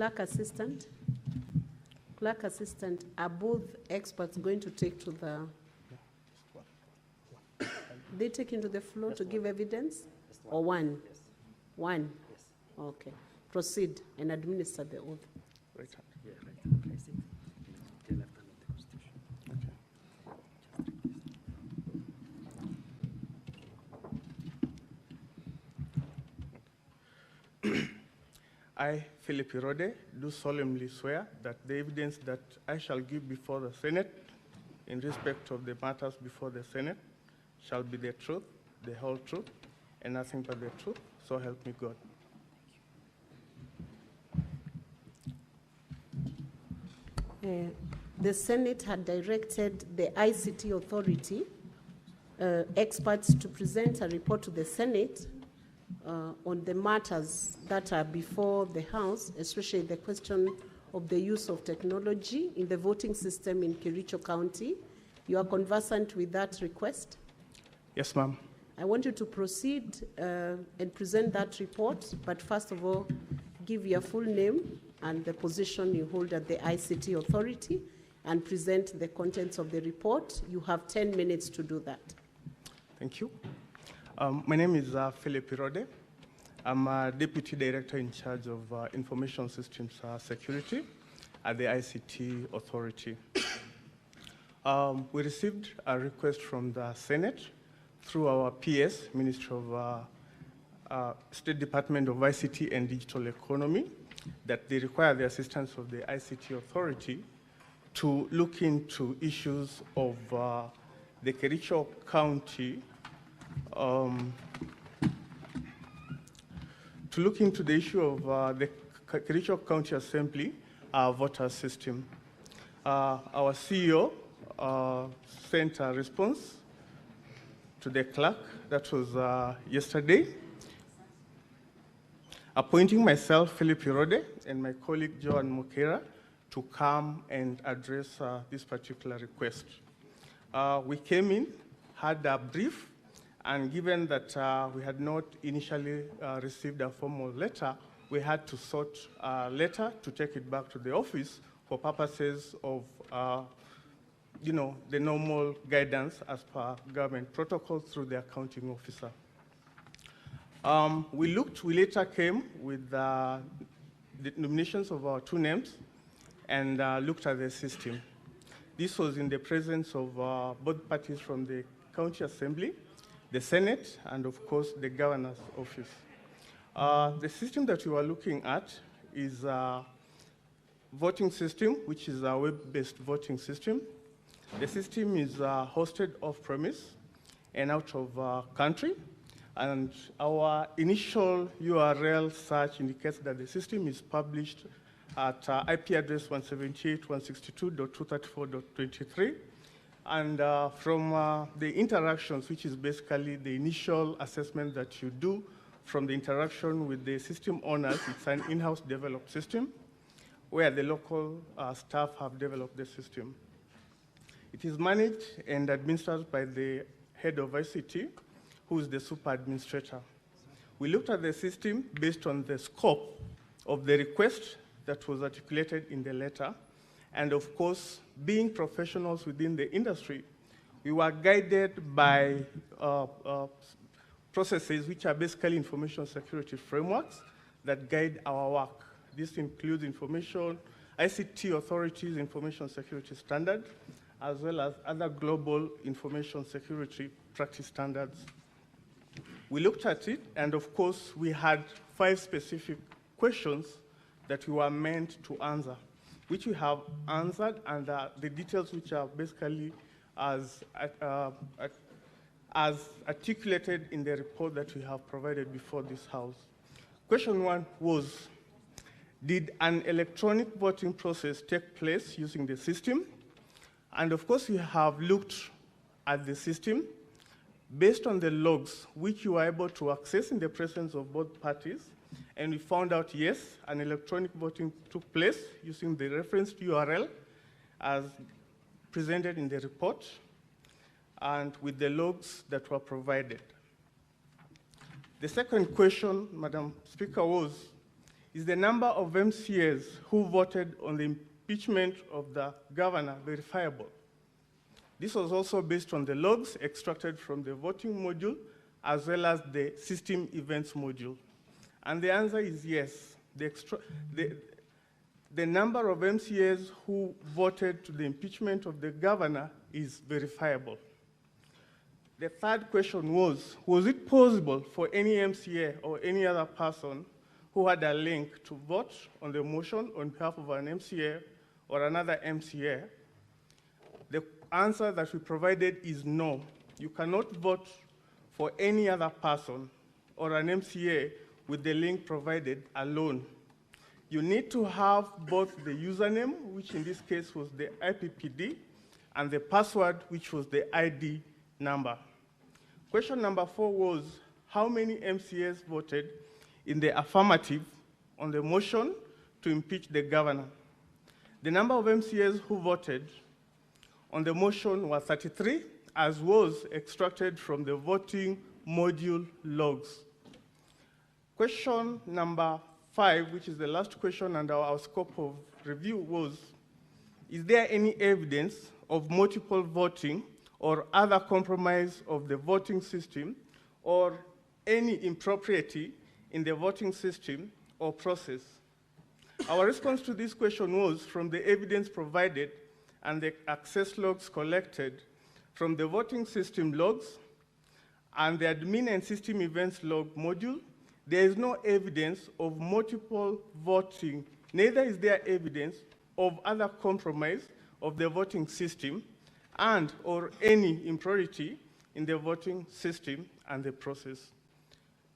Clerk Assistant. Clerk Assistant, are both experts going to take to the... They take into the floor to give evidence? Or one? Yes. One? Yes. Okay. Proceed and administer the oath. Right hand. Yeah, right hand. I see. The left hand of the Constitution. Okay. I, Philip Irode, do solemnly swear that the evidence that I shall give before the Senate in respect of the matters before the Senate shall be the truth, the whole truth, and nothing but the truth, so help me God. The Senate had directed the ICT authority experts to present a report to the Senate on the matters that are before the House, especially the question of the use of technology in the voting system in Kericho County. You are conversant with that request? Yes, ma'am. I want you to proceed and present that report, but first of all, give your full name and the position you hold at the ICT authority and present the contents of the report. You have 10 minutes to do that. Thank you. My name is Philip Irode. I'm a Deputy Director in charge of Information Systems Security at the ICT Authority. We received a request from the Senate through our PS, Ministry of State Department of ICT and Digital Economy, that they require the assistance of the ICT Authority to look into issues of the Kericho County, to look into the issue of the Kericho County Assembly voter system. Our CEO sent a response to the clerk, that was yesterday, appointing myself, Philip Irode, and my colleague, Joan Mukera, to come and address this particular request. We came in, had a brief, and given that we had not initially received a formal letter, we had to sort a letter to take it back to the office for purposes of the normal guidance as per government protocol through the accounting officer. We later came with the nominations of our two names and looked at the system. This was in the presence of both parties from the County Assembly, the Senate, and of course the Governor's Office. The system that we were looking at is a voting system, which is a web-based voting system. The system is hosted off-premise and out of country, and our initial URL search indicates that the system is published at IP address 178.162.234.23. And from the interactions, which is basically the initial assessment that you do from the interaction with the system owners, it's an in-house developed system where the local staff have developed the system. It is managed and administered by the head of ICT, who is the super administrator. We looked at the system based on the scope of the request that was articulated in the letter. And of course, being professionals within the industry, we were guided by processes which are basically information security frameworks that guide our work. This includes ICT authorities' information security standard, as well as other global information security practice standards. We looked at it, and of course, we had 5 specific questions that we were meant to answer, which we have answered, and the details which are basically as articulated in the report that we have provided before this House. Question 1 was, did an electronic voting process take place using the system? And of course, we have looked at the system based on the logs which you were able to access in the presence of both parties, and we found out, yes, an electronic voting took place using the referenced URL as presented in the report and with the logs that were provided. The second question, Madam Speaker, was, Is the number of MCAs who voted on the impeachment of the governor verifiable? This was also based on the logs extracted from the voting module as well as the system events module. And the answer is yes. The number of MCAs who voted to the impeachment of the governor is verifiable. The third question was it possible for any MCA or any other person who had a link to vote on the motion on behalf of an MCA or another MCA? The answer that we provided is no. You cannot vote for any other person or an MCA with the link provided alone. You need to have both the username, which in this case was the IPPD, and the password, which was the ID number. Question number 4 was, how many MCAs voted in the affirmative on the motion to impeach the governor? The number of MCAs who voted on the motion was 33, as was extracted from the voting module logs. Question number 5, which is the last question under our scope of review, was, is there any evidence of multiple voting or other compromise of the voting system or any impropriety in the voting system or process? Our response to this question was, from the evidence provided and the access logs collected from the voting system logs and the admin and system events log module, there is no evidence of multiple voting. Neither is there evidence of other compromise of the voting system and or any impropriety in the voting system and the process.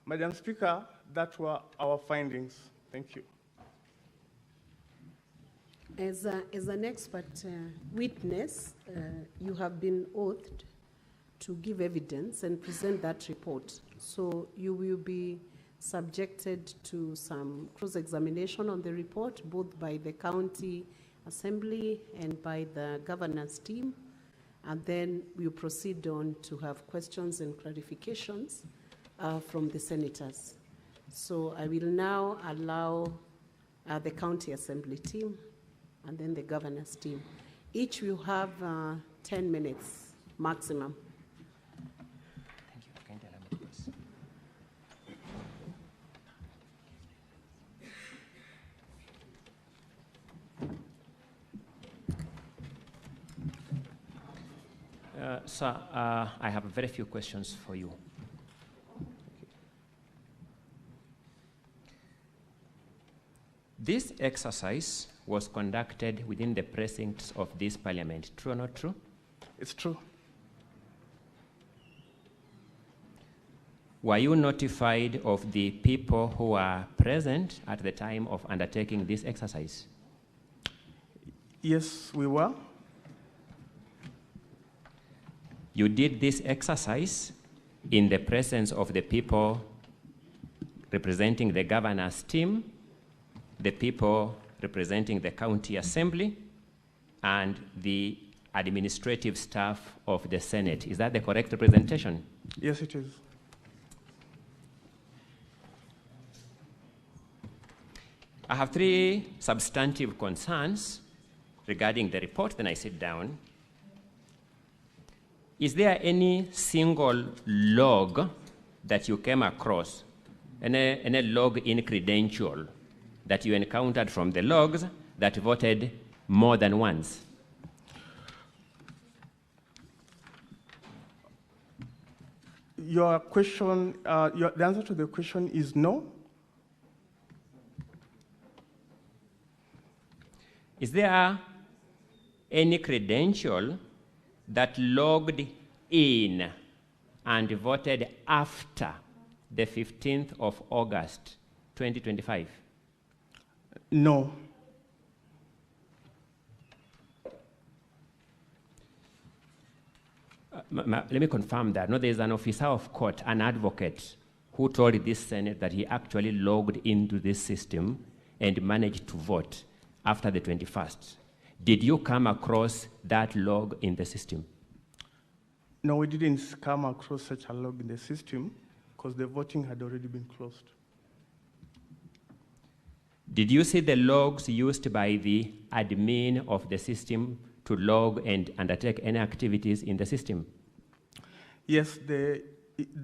Madam Speaker, that were our findings. Thank you. As an expert witness, you have been oathed to give evidence and present that report. So you will be subjected to some cross-examination on the report, both by the county assembly and by the governor's team. And then we'll proceed on to have questions and clarifications from the senators. So I will now allow the county assembly team and then the governor's team. Each will have 10 minutes maximum. Thank you. Sir, I have very few questions for you. This exercise was conducted within the precincts of this parliament. True or not true? It's true. Were you notified of the people who were present at the time of undertaking this exercise? Yes, we were. You did this exercise in the presence of the people representing the governor's team, the people representing the county assembly, and the administrative staff of the Senate. Is that the correct representation? Yes, it is. I have 3 substantive concerns regarding the report, then I sit down. Is there any single log that you came across, any log-in credential that you encountered from the logs that voted more than once? Your question, the answer to the question is no. Is there any credential that logged in and voted after the 15th of August, 2025? No. Let me confirm that. No, there is an officer of court, an advocate, who told this Senate that he actually logged into this system and managed to vote after the 21st. Did you come across that log in the system? No, we didn't come across such a log in the system because the voting had already been closed. Did you see the logs used by the admin of the system to log and undertake any activities in the system? Yes, the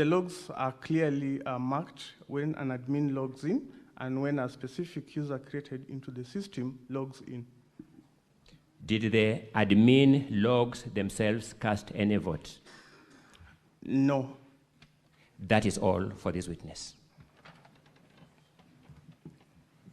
logs are clearly marked when an admin logs in and when a specific user created into the system logs in. Did the admin logs themselves cast any vote? No. That is all for this witness.